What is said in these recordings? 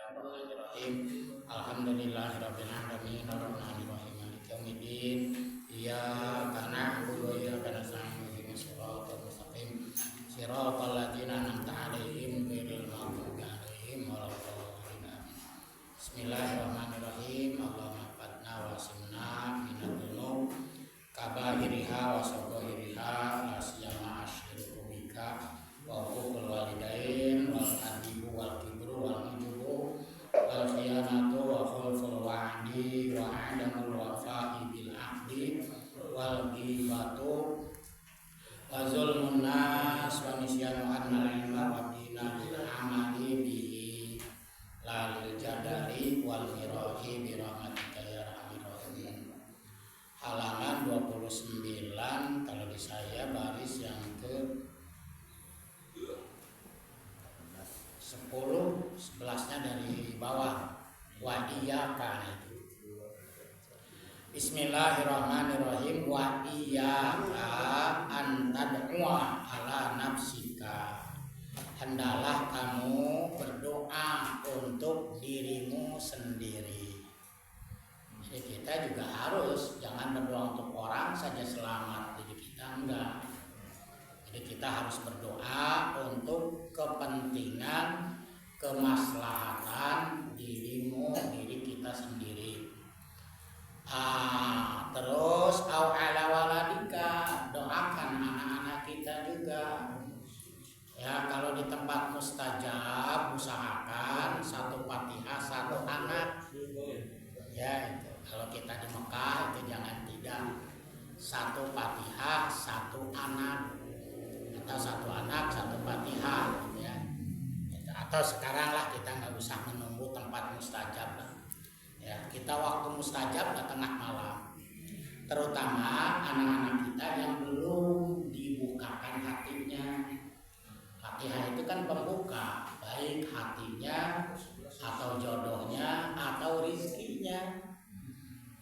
Bismillahirrahmanirrahim. Alhamdulillahirabbil alamin arrahmanir rahim maliki yaumiddin. Iyyaka na'budu wa iyyaka nasta'in ihdinas siratal mustaqim siratal ladzina an'amta 'alaihim ghairil maghdubi 'alaihim waladdallin. Bismillahirrahmanirrahim. Allahumma qadna wa simna minadz dzunub kaba'iriha wa sagha'iriha la siyama asyriku bika wa huququl walidain wal adibu wal kibru wal ujubu wal khiyanatu wa khulful wa'di wa adamul wafa'i bil ahdi wal ghibatu wa zulmun nas wa nisyanu annal ilma wa dina bil amali bihi lal jadali wal mirahi bi rahmatika ya arhamar rahimin. Halaman 29 kalau di saya baris yang ke 10, 11-nya dari bawah. Wa iyyaka itu. Bismillahirrahmanirrahim. Wa iyyaka an tad'u'a ala nafsika. Hendalah kamu berdoa untuk dirimu sendiri. Jadi kita juga harus jangan berdoa untuk orang saja selamat, jadi kita enggak. Jadi kita harus berdoa untuk kepentingan, kemaslahatan diri kita sendiri. Terus au ala waladika, doakan anak-anak kita juga. Ya, kalau di tempat mustajab usahakan satu Fatihah satu anak. Ya, itu. Kalau kita di Mekah itu jangan tidak. Satu Fatihah satu anak. Atau satu anak satu Fatihah gitu ya. Atau sekarang lah kita nggak usah menunggu tempat mustajab lah ya, kita waktu mustajab lah tengah malam, terutama anak-anak kita yang belum dibukakan hatinya. Fatihah itu kan pembuka, baik hatinya atau jodohnya atau rizkinya.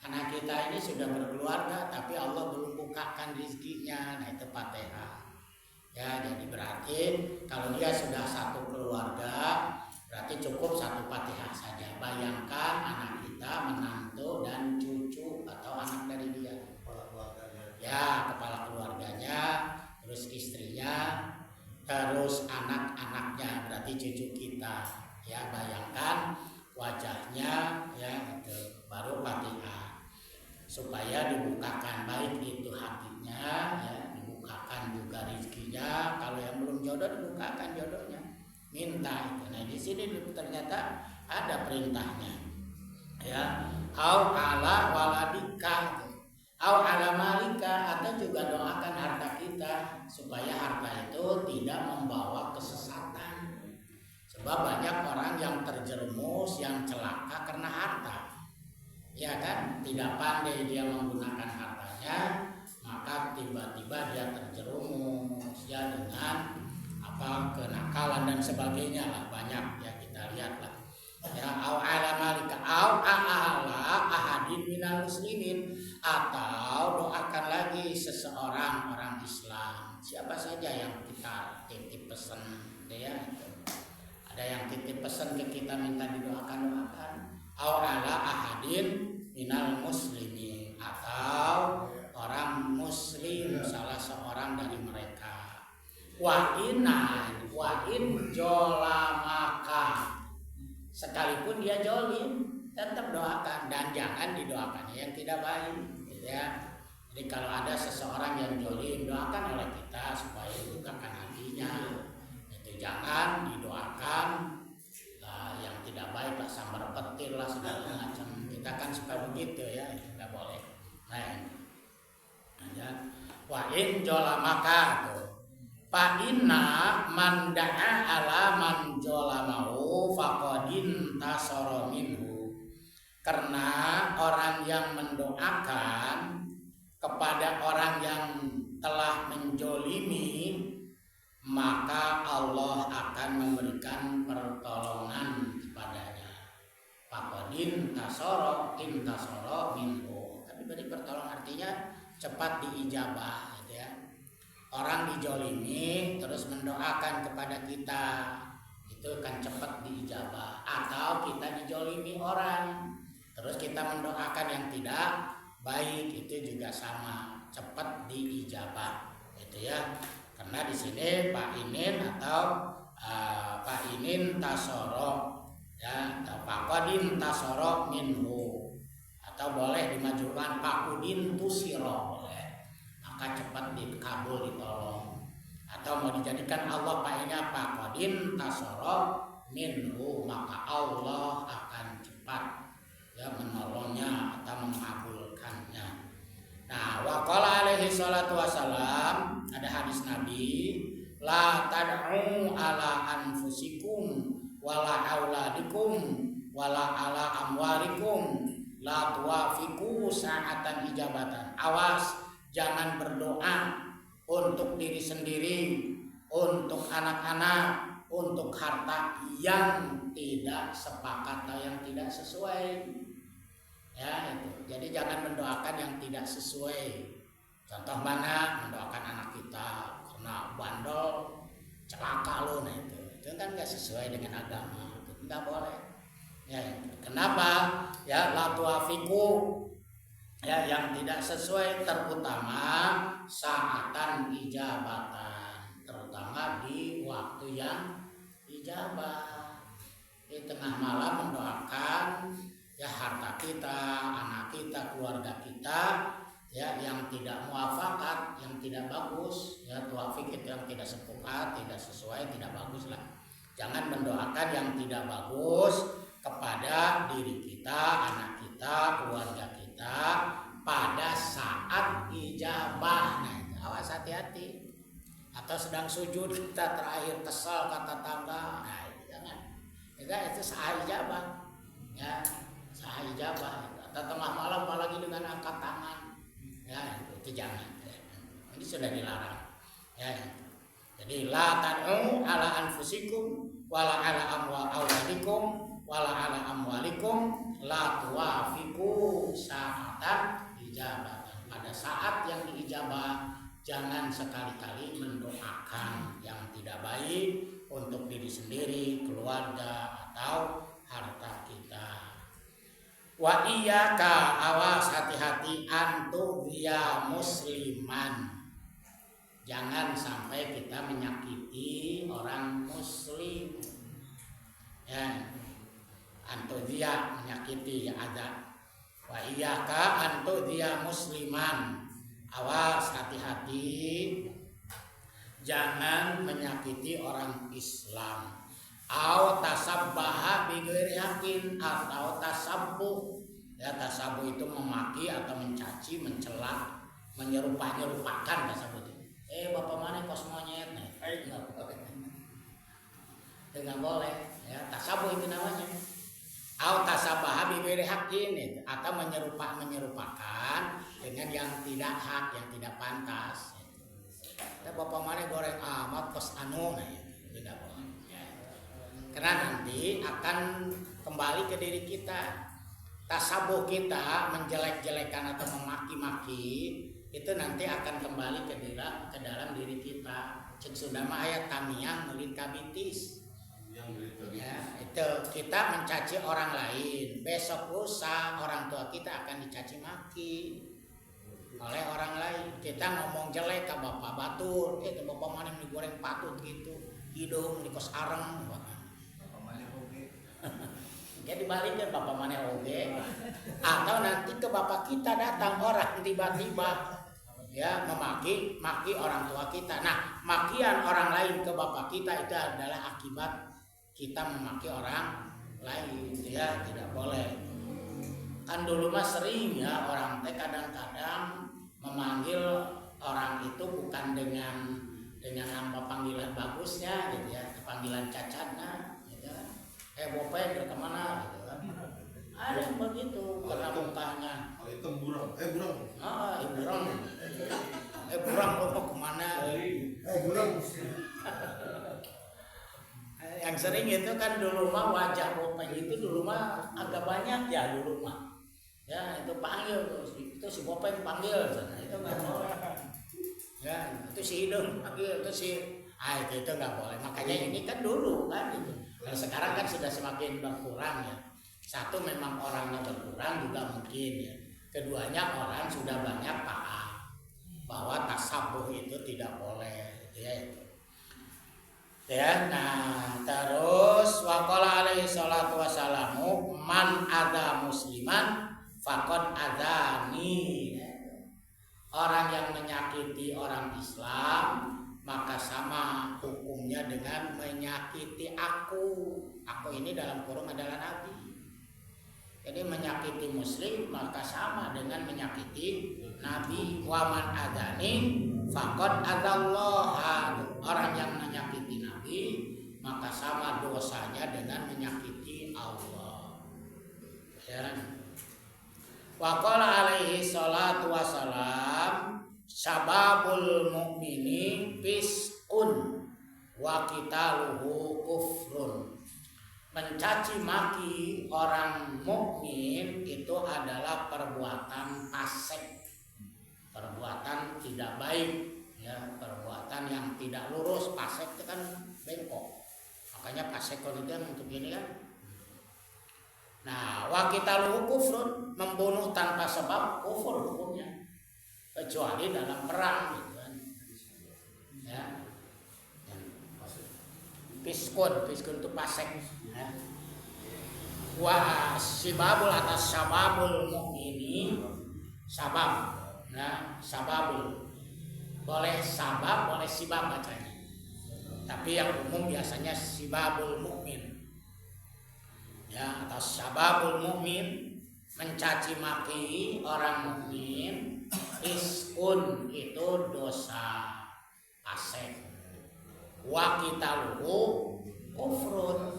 Anak kita ini sudah berkeluarga tapi Allah belum bukakan rizkinya, nah itu Fatihah. Ya, jadi berarti kalau dia sudah satu keluarga, berarti cukup satu Fatihah saja. Bayangkan anak kita, menantu dan cucu atau anak dari dia. Ya, kepala keluarganya, terus istrinya, terus anak-anaknya, berarti cucu kita. Ya, bayangkan wajahnya, ya, itu baru Fatihah. Supaya dibukakan baik itu hatinya, ya. Bukakan juga rizkinya, kalau yang belum jodoh dibukakan jodohnya, minta itu. Nah di sini ternyata ada perintahnya, ya. Au ala waladika, au ala malika, atau juga doakan harta kita supaya harta itu tidak membawa kesesatan. Sebab banyak orang yang terjerumus, yang celaka karena harta, ya kan, tidak pandai dia menggunakan hartanya. Maka tiba-tiba dia terjerumus ya dengan kenakalan dan sebagainya lah, banyak ya kita lihat lah ya. Au ala malika au ala ahadin minal muslimin, atau doakan lagi seseorang orang Islam, siapa saja yang kita titip pesan ya. Ada yang titip pesan ke kita minta didoakan. Au ala ahadin minal muslimin, atau orang muslim salah seorang dari mereka. Wa in jolamaka, sekalipun dia jolim tetap doakan, dan jangan didoakannya yang tidak baik gitu ya. Jadi kalau ada seseorang yang jolim, doakan oleh kita supaya dibukakan hatinya. Itu jangan didoakan yang tidak baik lah, sambar petir lah segala macam. Kita kan suka begitu ya, itu nggak boleh. Nah, ya. Wa in jolamaka tuh. Fa inna man da'a ala man jolamahu faqadin tasara minhu. Karena orang yang mendoakan kepada orang yang telah menjolimi, maka Allah akan memberikan pertolongan kepadanya. Faqadin tasara minhu. Tapi beri pertolongan artinya cepat diijabah gitu ya. Orang dijolimi terus mendoakan kepada kita, itu kan cepat diijabah. Atau kita menzolimi orang. Terus kita mendoakan yang tidak baik, itu juga sama, cepat diijabah, gitu ya. Karena di sini Pak Inin atau Pak Inin tasoro, ya, Pak Kodin tasoro minhu, atau boleh dimajukan Pak Udin tusiro, boleh, maka cepat dikabul, ditolong. Atau mau dijadikan Allah Pak ini Pak Kodin tasoro minhu, maka Allah akan cepat, ya, menolongnya atau mengabulkannya. Nah, waqala alaihi salatu wassalam, ada hadis Nabi, la tad'u ala anfusikum wala auladikum wala ala amwalikum la tuwafiqu sa'atan ijabatan. Awas, jangan berdoa untuk diri sendiri, untuk anak-anak, untuk harta yang tidak sepakat atau yang tidak sesuai. Ya, itu. Jadi jangan mendoakan yang tidak sesuai. Contoh mana? Mendoakan anak kita karena bandel, celaka lo, nah itu kan nggak sesuai dengan agama, itu nggak boleh. Ya, kenapa? Ya, la tuafiqu, ya, yang tidak sesuai, terutama saatan ijabatan, terutama di waktu yang ijabah. Di tengah malam mendoakan, ya, harta kita, anak kita, keluarga kita, ya, yang tidak muafakat, yang tidak bagus, ya, tuafik itu yang tidak sepakat, tidak sesuai, tidak bagus lah. Jangan mendoakan yang tidak bagus kepada diri kita, anak kita, keluarga kita pada saat ijabah. Nah, awas, hati-hati. Atau sedang sujud kita terakhir kesal kata tangga, nah, jangan. Itu sah ijabah, ya, sah ijabah. Atau tengah malam apalagi dengan angkat tangan, ya, itu jangan. Ini sudah dilarang, ya. Jadi la tad'u ala anfusikum wala ala amwalikum wala ala amwalikum la tuwafiqu sa'atan ijabatan. Pada saat yang diijabah, jangan sekali-kali mendoakan yang tidak baik untuk diri sendiri, keluarga, atau harta kita. Wa iyyaka, awas, hati-hati, antudhiya musliman. Jangan sampai kita menyakiti orang muslim. Ya, antudhiya, menyakiti, ya, ada. Wa iyyaka antudhiya musliman. Awas, hati-hati, jangan menyakiti orang Islam. Au tasabbaha bi ghairi haqqin, atau tasabbuh. Ya, tasabbuh itu memaki atau mencaci, mencela, menyerupakan tasabbuh itu. Bapak mana kos monyet, nah, itu nggak boleh, ya, tasabbuh itu namanya. Au tasabbaha bi ghairi haqqin, atau menyerupakan dengan yang tidak hak, yang tidak pantas. Ya, bapak mana goreng amat kos anu, nah, itu tidak boleh. Ya. Karena nanti akan kembali ke diri kita. Tasabuh kita menjelek-jelekan atau memaki-maki itu nanti akan kembali ke dalam diri kita. Cek sudah mah ayat tamiyah mulin kabitis. Ya, itu kita mencaci orang lain, besok lusa orang tua kita akan dicaci maki oleh orang lain. Kita ngomong jelek ke bapak batur, itu bapak mana yang digoreng patut gitu, hidung di kos areng, bapak mana oge. Jadi baliknya bapak mana oge. Atau nanti ke bapak kita datang orang tiba-tiba, ya, maki orang tua kita. Nah, makian orang lain ke bapak kita itu adalah akibat kita memaki orang lain, ya, tidak boleh. Kan dulu mah sering, ya, orang teh kadang-kadang memanggil orang itu bukan dengan nama panggilan bagusnya, gitu ya, panggilan cacatnya, gitu kan. Bopeng kemana, gitu kan. Ada yang begitu karena mukanya. Itu burang. Burang lo mau kemana? Burang. Yang sering itu kan dulu mah wajah bopeng itu dulu mah agak banyak, ya, dulu mah. Ya, itu panggil itu si bopeng panggil, nah, itu nggak boleh. Ya, itu si hidung panggil, itu si itu nggak boleh. Makanya ini kan dulu kan gitu. Nah, sekarang kan sudah semakin berkurang, ya. Satu memang orangnya berkurang juga mungkin ya. Keduanya orang sudah banyak paham bahwa tasabuh itu tidak boleh gitu ya. Ya, nah terus waqala alaihi salatu wassalamu man adza musliman faqad adzani. Orang yang menyakiti orang Islam maka sama hukumnya dengan menyakiti aku. Aku ini dalam kurung adalah Nabi. Jadi menyakiti muslim maka sama dengan menyakiti Nabi. Wa man adzani faqad adzallah. Orang yang menyakiti Nabi maka sama dosanya dengan menyakiti Allah. Ya. Wa qala alaihi salatu wassalam sababul mu'mini fisqun wa qitaluhu kufrun. Mencaci maki orang mukmin itu adalah perbuatan fasik, perbuatan tidak baik, ya, perbuatan yang tidak lurus. Fasik itu kan bengkok, makanya fasikon itu yang untuk ini kan. Nah, wa qitaluhu kufrun, membunuh tanpa sebab kufur hukumnya, kecuali dalam perang gitu kan. Ya. Fiskun itu fasik. Ya. Wa sibabul atas sababul mukmini sabab. Nah, sababul boleh sabab, boleh sibab bacanya. Tapi yang umum biasanya sibabul mukmin. Ya, atas sababul mukmin, mencaci maki orang mukmin, fiskun itu dosa fasik. Wa qitaluhu kufrun,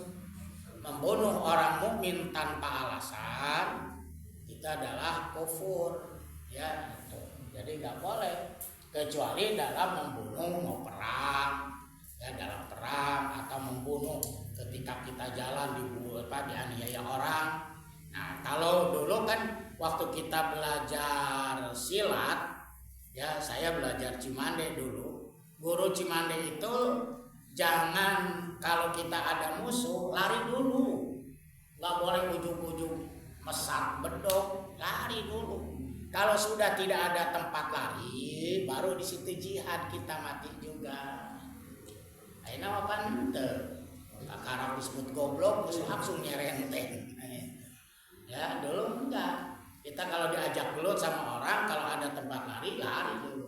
membunuh orang mukmin tanpa alasan itu adalah kufur, ya. Jadi nggak boleh kecuali dalam membunuh, mau perang, ya, dalam perang atau membunuh ketika kita jalan dianiaya orang. Nah, kalau dulu kan waktu kita belajar silat, ya, saya belajar Cimande dulu. Guru Cimande itu jangan kalau kita ada musuh lari dulu, nggak boleh ujung-ujung mesat bedok, lari dulu. Kalau sudah tidak ada tempat lari, baru di situ jihad, kita mati juga. Aina apa ente? Karang disebut goblok, terus langsung nyerenteng. Ya, dulu enggak. Kita kalau diajak gelut sama orang, kalau ada tempat lari, lari dulu.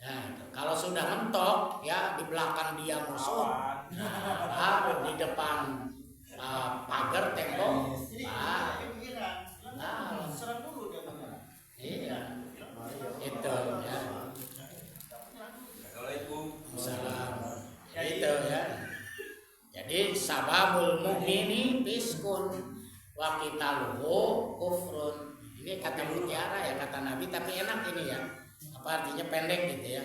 Ya, itu. Kalau sudah mentok, ya di belakang dia musuh, baru di depan pagar tembok, iya, itu ya. Assalamualaikum. Itu ya. Jadi sababul mu'mini fiskun wa qitaluhu kufrun. Ini kata mutiara ya, kata Nabi, tapi enak ini ya. Apa artinya pendek gitu ya.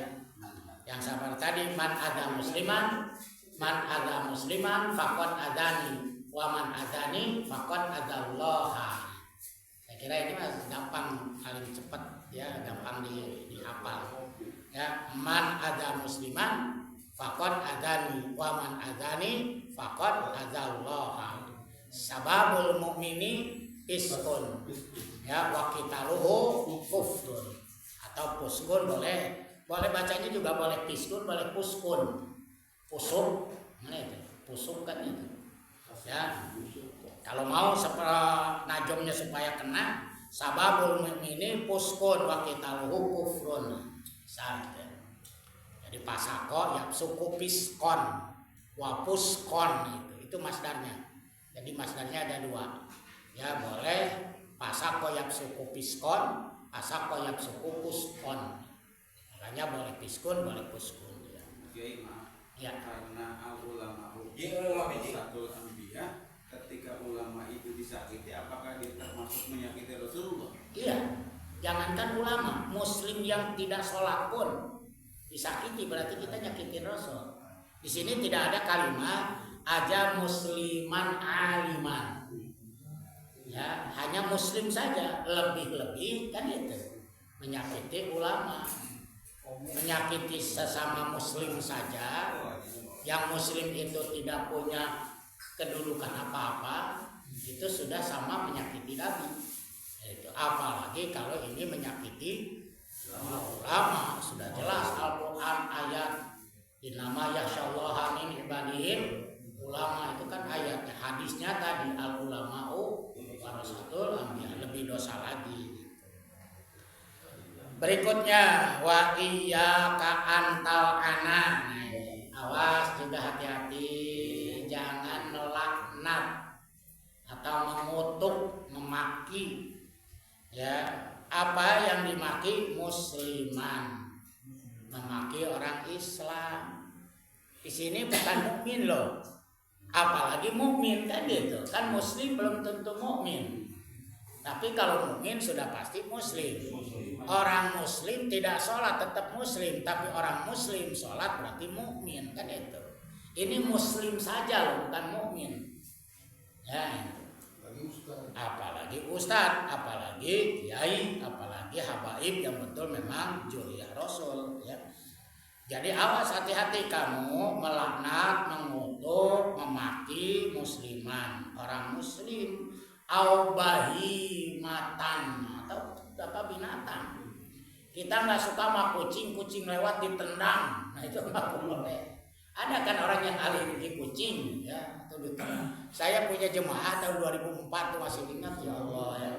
Yang sabar tadi man ada musliman faqad adani wa man adani faqad adallaha. Saya kira ini mas gampang, paling cepat ya, gampang dihafal. Ya, man ada musliman faqad adani wa man adani faqad adallaha. Sababul mu'mini fiskun, ya, wa qitaluhu kufrun. Atau puskun boleh bacanya juga, boleh piskun, boleh puskun, pusuk, mana itu, pusuk kan itu, ya. Kalau mau najomnya supaya kena, sababul mu'mini puskun wa qitaluhu kufrun. Jadi pasako ya suku piskon, wa puskon itu masdarnya. Jadi masdarnya ada dua, ya, boleh pasako ya suku piskon, asal koyak suku puskon, makanya boleh piskun, boleh puskun. Ya. Ya. Karena ulama satu anbiya, ketika ulama itu disakiti, apakah dia termasuk menyakiti Rasulullah? Iya, jangankan ulama, muslim yang tidak sholat pun disakiti, berarti kita nyakitin Rasul. Di sini tidak ada kalimat aja musliman aliman. Ya, hanya muslim saja, lebih-lebih kan itu menyakiti ulama, menyakiti sesama muslim saja. Yang muslim itu tidak punya kedudukan apa-apa, itu itu sudah sama menyakiti Nabi. Itu apalagi kalau ini menyakiti ulama, sudah jelas Al-Quran ayat innama yakhsyallaha min ibadihim ulama, itu kan ayatnya. Hadisnya tadi al ulama'u warasatul anbiya, lebih dosa lagi. Berikutnya wa iyyaka antal ana. Awas juga, hati-hati jangan melaknat atau mengutuk, memaki. Ya, apa yang dimaki? Musliman, memaki orang Islam. Di sini bukan mukmin loh, apalagi mukmin kan gitu. Kan muslim belum tentu mukmin. Tapi kalau mukmin sudah pasti muslim. Orang muslim tidak sholat tetap muslim, tapi orang muslim sholat berarti mukmin kan itu. Ini muslim saja loh, bukan mukmin. Ya, apalagi ustadz, apalagi kiai, apalagi habaib yang betul memang juriyah Rasul. Ya. Jadi awas, hati-hati kamu melaknat, mengutuk, memaki musliman, orang muslim, au bahimatan atau apa binatang. Kita nggak suka sama kucing lewat ditendang, nah itu nggak boleh. Ada kan orang yang ahli di kucing, ya, atau ditendang. Saya punya jemaah tahun 2004 tuh, masih ingat ya Allah ya.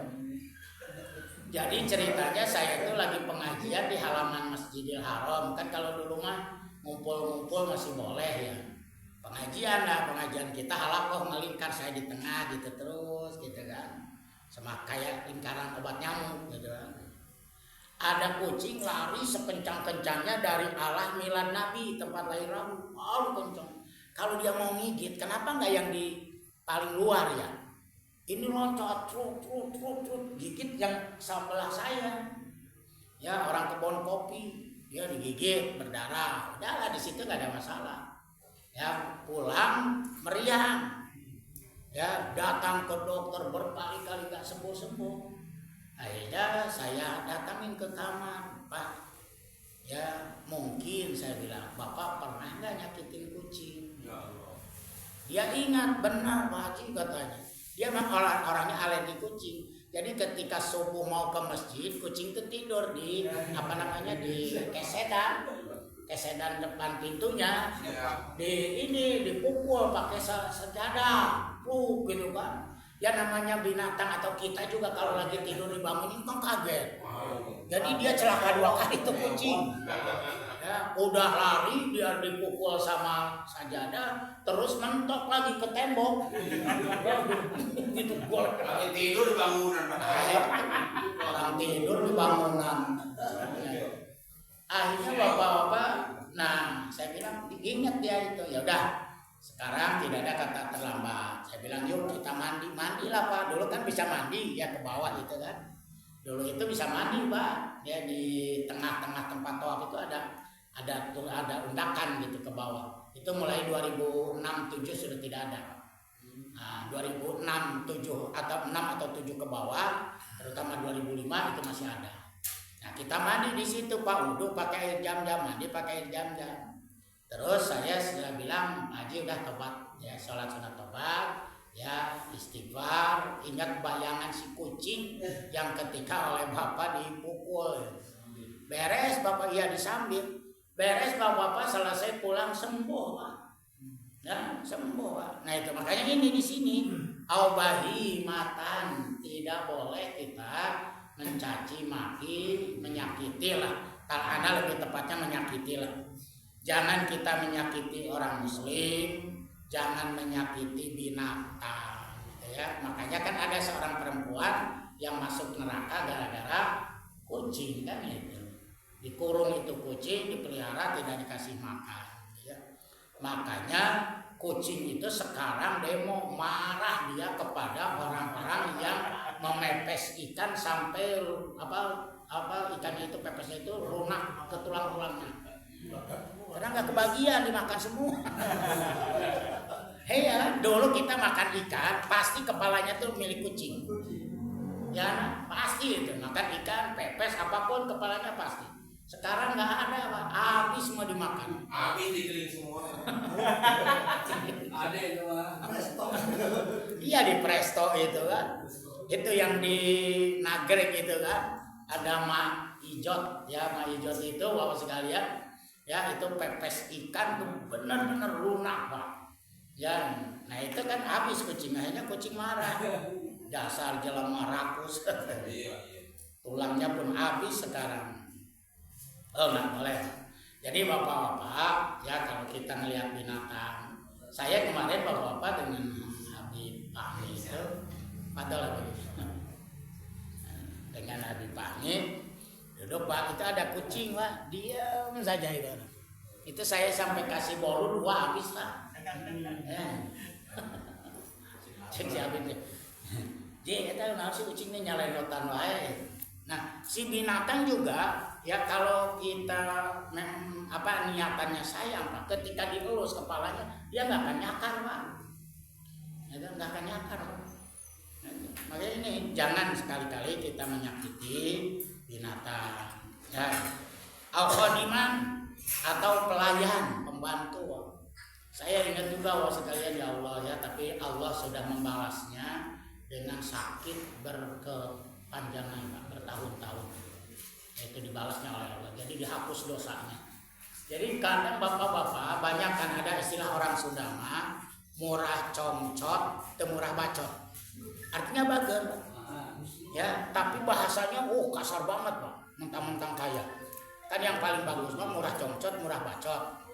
Jadi ceritanya saya itu lagi pengajian di halaman Masjidil Haram. Kan kalau dulu mah ngumpul-ngumpul masih boleh ya. Pengajian kita halakoh melingkar, saya di tengah gitu terus gitu kan. Sama kayak lingkaran obat nyamuk gitu kan. Ada kucing lari sekencang-kencangnya dari arah milad Nabi, tempat lahir Rabu. Kencang. Kalau dia mau ngigit, kenapa nggak yang di paling luar ya? Ini loncat, truk, gigit yang sebelah saya. Ya, orang kebun kopi, dia digigit, berdarah. Udahlah, di situ nggak ada masalah. Ya, pulang meriang. Ya, datang ke dokter berkali-kali nggak sembuh-sembuh. Akhirnya saya datangin ke kamar, Pak. Ya, mungkin saya bilang, Bapak pernah nggak nyakitin kucing? Dia ingat, benar Pak Haji katanya. Dia memang orangnya alergi kucing. Jadi ketika subuh mau ke masjid, kucing itu tidur di di kesedan depan pintunya. Dipukul pakai sejadah, gitu kan. Ya namanya binatang atau kita juga kalau lagi tidur dibangunin kan kaget. Jadi dia celaka 2 kali itu kucing. Ya, udah lari dia dipukul sama sajadah, terus mentok lagi ke tembok. Gitu gol. Lagi tidur di bangunan, Pak. Orang tidur di bangunan. Akhirnya bapak-bapak, nah saya bilang ingat dia itu. Ya udah, sekarang tidak ada kata terlambat. Saya bilang yuk kita mandilah Pak. Dulu kan bisa mandi ya ke bawah gitu kan. Dulu itu bisa mandi Pak. Ya di tengah-tengah tempat tawaf itu ada undakan gitu ke bawah. Itu mulai 2006-7 sudah tidak ada. Nah, 2006-7 atau 6 atau 7 ke bawah, terutama 2005 itu masih ada. Nah, kita mandi di situ Pak, wudhu pakai air jam-jam, mandi pakai air jam-jam. Terus saya sudah bilang, Haji udah tobat, ya sholat sunat tobat, ya istighfar, ingat bayangan si kucing yang ketika oleh Bapak dipukul. Beres Bapak, iya disambit. Beres Bapak selesai pulang sembuh Pak. Ya, sembuh Pak. Nah itu makanya ini di sini aubahimatan, tidak boleh kita mencaci maki, menyakiti lah. Tal'ana lebih tepatnya menyakiti lah. Jangan kita menyakiti orang muslim, jangan menyakiti binatang. Ya, makanya kan ada seorang perempuan yang masuk neraka gara-gara kucing kan itu. Dikurung itu kucing, dipelihara, tidak dikasih makan. Ya. Makanya kucing itu sekarang demo marah dia kepada orang-orang yang memepes ikan sampai ikannya itu pepesnya itu lunak ke tulang-tulangnya. Karena nggak kebagian dimakan semua. Hei ya, dulu kita makan ikan pasti kepalanya tuh milik kucing. Ya pasti itu makan ikan pepes apapun kepalanya pasti. Sekarang nggak ada Pak, habis mau dimakan. Habis digiling semua. Ada itu mah. Iya di Presto itu kan, itu yang di Nagrek itu kan, ada Mak Ijot ya, Mak Ijot itu bapak sekalian ya, itu pepes ikan tuh benar-benar lunak Pak ya. Nah itu kan habis kucing, akhirnya kucing marah, dasar jelema rakus. Iya. Tulangnya pun habis sekarang. Oh nggak boleh. Jadi bapak-bapak ya, kalau kita ngelihat binatang, saya kemarin bapak-bapak dengan Habib Fahmi itu, padahal dengan Habib Fahmi duduk Pak, itu ada kucing Pak, diam saja itu. Itu saya sampai kasih bolu 2 habis Pak. Cek si Habib nih, jadi kita tahu si kucing ini nyalain rotan wae. Nah si binatang juga ya, kalau kita niatannya sayang Pak, ketika dielus kepalanya dia nggak akan nyakar Pak, ya, nggak akan nyakar Pak. Makanya ini jangan sekali-kali kita menyakiti binatang ya. Al-khadiman atau pelayan, pembantu. Saya ingat juga bahwa sekalian ya Allah ya, tapi Allah sudah membalasnya dengan sakit berkepanjangan Pak, bertahun-tahun. Itu dibalasnya oleh Allah, jadi dihapus dosanya. Jadi kadang bapak-bapak banyak kan ada istilah orang Sunda mah, murah comcot, temurah bacot. Artinya bager ya, tapi bahasanya kasar banget Pak, mentang-mentang kaya. Kan yang paling bagus mah murah comcot, murah bacot.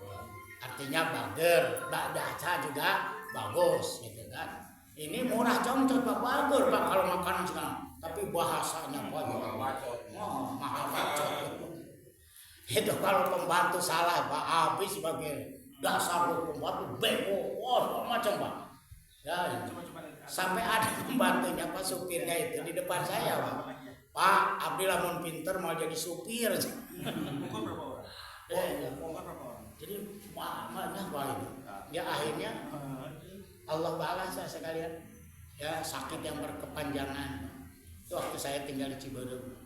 Artinya bager, baca juga bagus gitu kan. Ini murah comcot Pak, bager Pak kalau makanan sekarang. Tapi bahasanya Pak, mahal bacot. Itu kalau pembantu salah Pak, habis sebagai dasar pembantu bego, macam Pak. Ya, sampai ada pembantunya Pak, supirnya itu di depan saya Pak. Pak, Abdi lamun pinter mau jadi supir. Mungkin berapa orang? Berapa orang? Jadi banyak Pak itu. Ya akhirnya Allah balas sekalian. Ya sakit yang berkepanjangan. Itu waktu saya tinggal di Ciberem.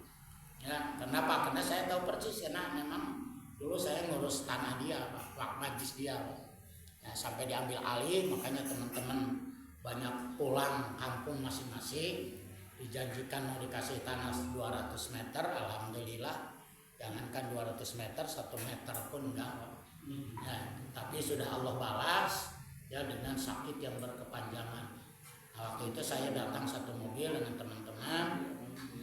Ya, kenapa? Karena saya tahu persis, karena memang dulu saya ngurus tanah dia, Pak, majlis dia. Ya, sampai diambil alih, makanya teman-teman banyak pulang kampung masing-masing, dijanjikan mau dikasih tanah 200 meter, alhamdulillah. Jangankan 200 meter, 1 meter pun enggak. Ya, tapi sudah Allah balas ya dengan sakit yang berkepanjangan. Nah, waktu itu saya datang satu mobil dengan teman-teman,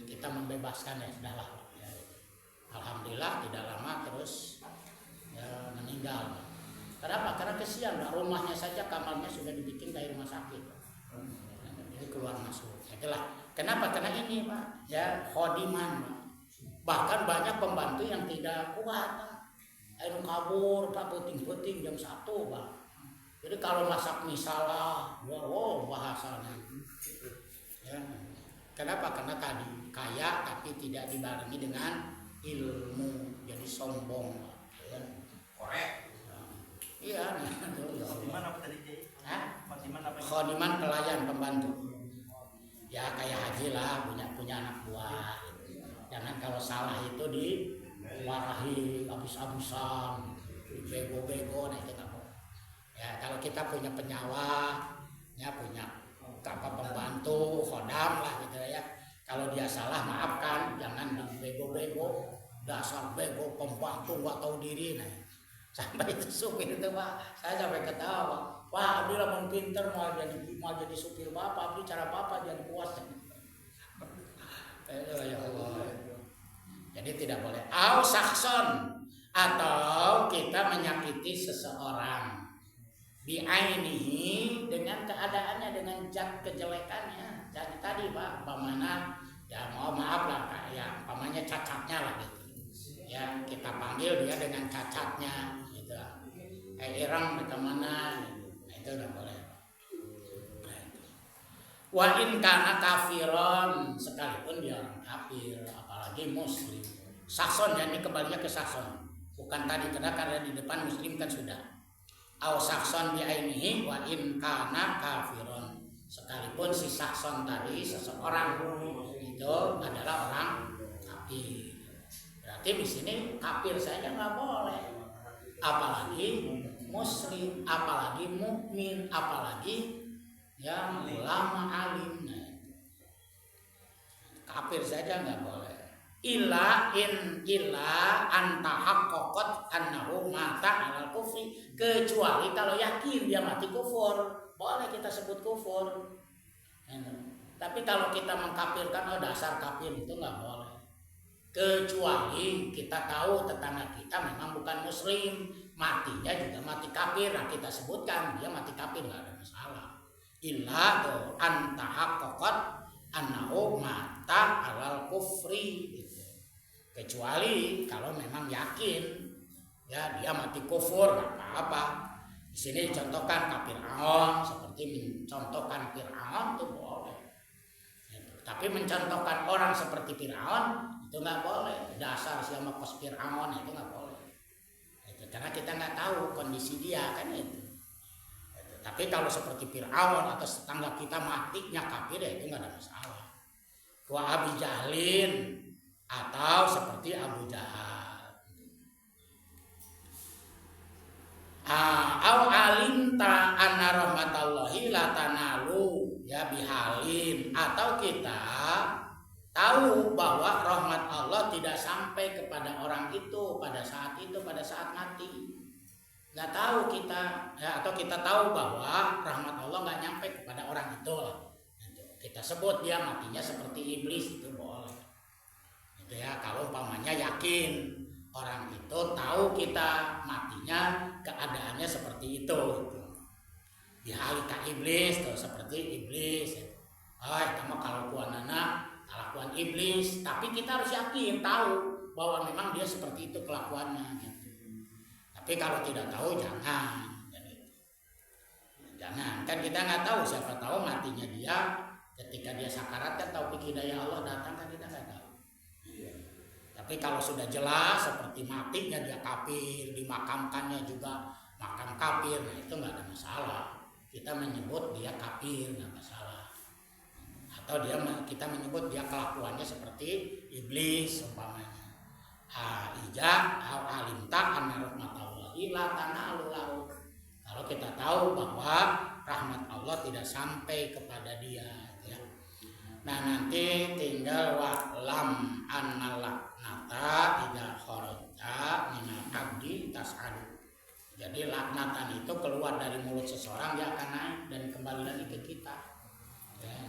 kita membebaskan ya sudahlah ya. Alhamdulillah tidak lama terus ya, meninggal. Kenapa? Karena kesian Pak, rumahnya saja kamarnya sudah dibikin kayak rumah sakit. Jadi keluar masuk. Itulah. Kenapa? Karena ini Pak, ya khodiman Pak. Bahkan banyak pembantu yang tidak kuat Pak. Ayo kabur Pak, puting-puting jam 1 Pak. Jadi kalau masak mie salah, wow bahasanya. Ya. Kenapa? Karena tadi kaya tapi tidak dibarengi dengan ilmu, jadi sombong. Ya. Korek. Iya. Khodiman apa tadi Jay? Khodiman apa? Khodiman pelayan pembantu. Ya kayak haji lah, punya anak buah. Jangan kalau salah itu diwarahi habis-habisan, bego-bego, nah itu nggak boleh. Ya kalau kita punya penyawa, ya punya pembantu, khodam lah gitu ya. Kalau dia salah maafkan, jangan bego-bego, dasar bego pembantu nggak tahu diri. Nah, sampai itu supir itu Pak, saya sampai ketawa. Pak, Abdi lamun pinter mau jadi supir Bapak, Abdi cara Bapak jadi puas. Ya Allah. Jadi tidak boleh. Au sakson, atau kita menyakiti seseorang biainihi dengan keadaannya, dengan zat kejelekannya. Jadi tadi Pak, pamana ya maaf lah Kak, ya pamanya cacatnya lah gitu. Ya kita panggil dia dengan cacatnya gitu. Irang ke mana? Nah, itu udah boleh. Wa in kana kafiron, sekalipun dia orang kafir, apalagi muslim. Sakson ya, ini kembalinya ke sakson. Bukan tadi karena di depan muslim kan sudah. Au sakson biainihi wa in kana kafiron. Sekalipun si sakson tadi seseorang itu adalah orang kafir. Berarti Berarti di sini kafir saja nggak boleh, apalagi muslim, apalagi mukmin, apalagi yang ulama alim. Nah, kafir saja nggak boleh. Illa anta haqqaqat annahu mata alal kufri, kecuali kalau yakin dia mati kufur, boleh kita sebut kufur. Tapi kalau kita mengkafirkan dasar kafir itu nggak boleh. Kecuali kita tahu tetangga kita memang bukan muslim, matinya juga mati kafir, nah kita sebutkan dia mati kafir, nggak ada masalah. Illa tuh anta haqqaqat annahu mata alal kufri gitu. Kecuali kalau memang yakin ya dia mati kufur, nggak apa-apa. Di sini dicontohkan kafir Fir'aun, seperti mencontohkan Fir'aun itu boleh. Tapi mencontohkan orang seperti Fir'aun itu nggak boleh. Dasar siapa kos Fir'aun itu nggak boleh. Karena kita nggak tahu kondisi dia kan itu. Tapi kalau seperti Fir'aun atau tetangga kita matinya kafir ya itu nggak ada masalah. Wa Abi Jahlin atau seperti Abu Jahal. Au alimta anna rahmatallahi la tanalu ya bihalin, atau kita tahu bahwa rahmat Allah tidak sampai kepada orang itu pada saat mati. Nggak tahu kita ya, atau kita tahu bahwa rahmat Allah nggak nyampe kepada orang itu lah. Kita sebut dia matinya seperti iblis, itu boleh. Itu ya kalau umpamanya yakin orang itu tahu kita matinya keadaannya seperti itu. Dihalika iblis tuh seperti iblis. Oh, kamu kalau kelakuan iblis, tapi kita harus yakin tahu bahwa memang dia seperti itu kelakuannya. Gitu. Tapi kalau tidak tahu jangan. Jangan, kan kita nggak tahu, siapa tahu matinya dia ketika dia sakarat kan taufik hidayah Allah datang kan kita nggak tahu. Tapi kalau sudah jelas seperti matinya dia kafir, dimakamkannya juga makam kafir, nah itu nggak ada masalah. Kita menyebut dia kafir nggak masalah. Atau kita menyebut dia kelakuannya seperti iblis umpamanya. Alimta anna rahmatallahi la tanalu lahu. Kalau kita tahu bahwa rahmat Allah tidak sampai kepada dia. Nah nanti tinggal wa'lam anna laknata idza kharaja minal abdi tas'adu. Jadi laknatan itu keluar dari mulut seseorang, dia akan naik dan kembali lagi ke kita. Ya.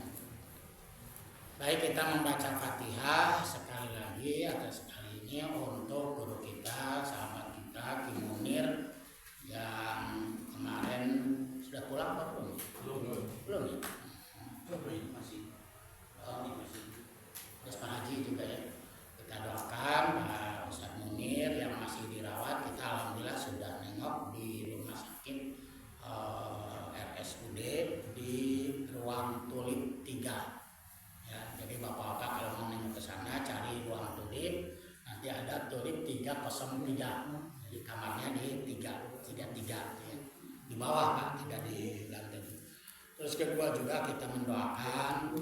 Baik, kita membaca Fatihah sekali lagi atas kali ini untuk guru kita, sahabat kita Ki Munir yang kemarin sudah pulang apa belum? Belum ya? Masih. Terus Pak Haji juga ya, kita doakan Pak Ustadz Munir yang masih dirawat, kita alhamdulillah sudah nengok di rumah sakit RSUD di ruang tulip 3 ya. Jadi bapak-bapak kalau mau nengok ke sana cari ruang tulip, nanti ada tulip 303, jadi kamarnya di 333 ya. Di bawah Pak, tidak di lantai. Terus kedua juga kita mendoakan